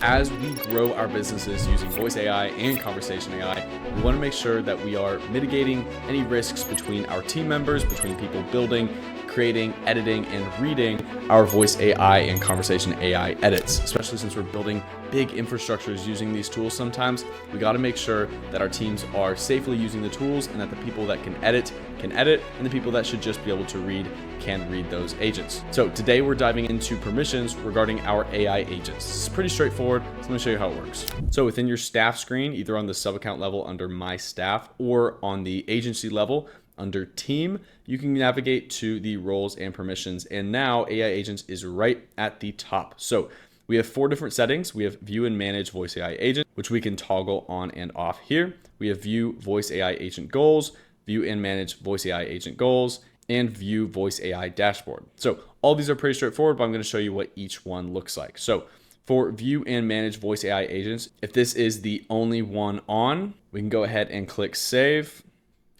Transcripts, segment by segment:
As we grow our businesses using voice AI and conversation AI, we want to make sure that we are mitigating any risks between our team members, between people building, creating, editing, and reading our voice AI and conversation AI edits, especially since we're building big infrastructures using these tools. Sometimes we got to make sure that our teams are safely using the tools and that the people that can edit, and the people that should just be able to read can read those agents. So today we're diving into permissions regarding our AI agents. This is pretty straightforward, so let me show you how it works. So within your staff screen, either on the sub-account level under My Staff or on the agency level under Team, you can navigate to the roles and permissions. And now AI Agents is right at the top. So we have 4 different settings. We have View and Manage Voice AI Agent, which we can toggle on and off here. We have View Voice AI Agent Goals, View and Manage Voice AI Agent Goals, and View Voice AI Dashboard. So all these are pretty straightforward, but I'm going to show you what each one looks like. So for View and Manage Voice AI Agents, if this is the only one on, we can go ahead and click Save.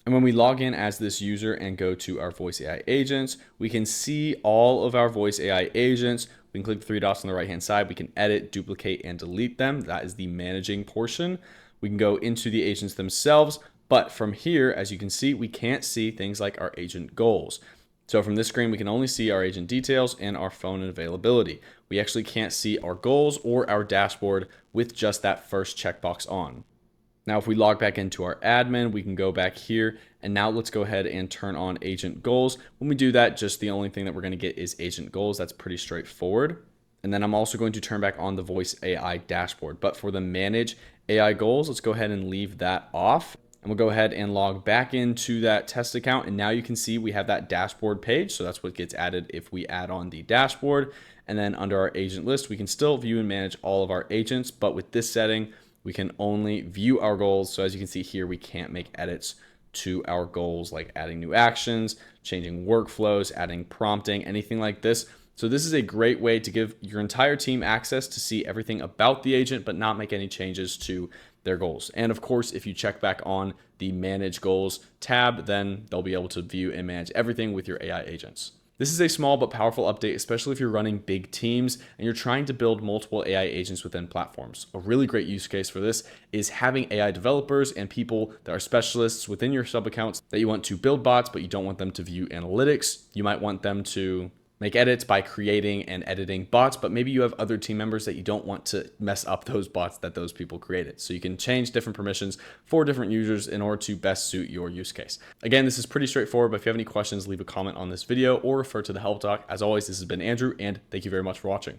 And when we log in as this user and go to our voice AI agents, we can see all of our voice AI agents. We can click the 3 dots on the right-hand side. We can edit, duplicate, and delete them. That is the managing portion. We can go into the agents themselves, but from here, as you can see, we can't see things like our agent goals. So from this screen, we can only see our agent details and our phone availability. We actually can't see our goals or our dashboard with just that first checkbox on. Now, if we log back into our admin, we can go back here, and now let's go ahead and turn on agent goals. When we do that, just the only thing that we're going to get is agent goals. That's pretty straightforward. And then I'm also going to turn back on the voice AI dashboard. But for the manage AI goals, let's go ahead and leave that off. And we'll go ahead and log back into that test account. And now you can see we have that dashboard page. So that's what gets added if we add on the dashboard. And then under our agent list, we can still view and manage all of our agents. But with this setting, we can only view our goals. So as you can see here, we can't make edits to our goals like adding new actions, changing workflows, adding prompting, anything like this. So this is a great way to give your entire team access to see everything about the agent, but not make any changes to their goals. And of course, if you check back on the Manage Goals tab, then they'll be able to view and manage everything with your AI agents. This is a small but powerful update, especially if you're running big teams and you're trying to build multiple AI agents within platforms. A really great use case for this is having AI developers and people that are specialists within your sub accounts that you want to build bots, but you don't want them to view analytics. You might want them to make edits by creating and editing bots, but maybe you have other team members that you don't want to mess up those bots that those people created. So you can change different permissions for different users in order to best suit your use case. Again, this is pretty straightforward, but if you have any questions, leave a comment on this video or refer to the help doc. As always, this has been Andrew, and thank you very much for watching.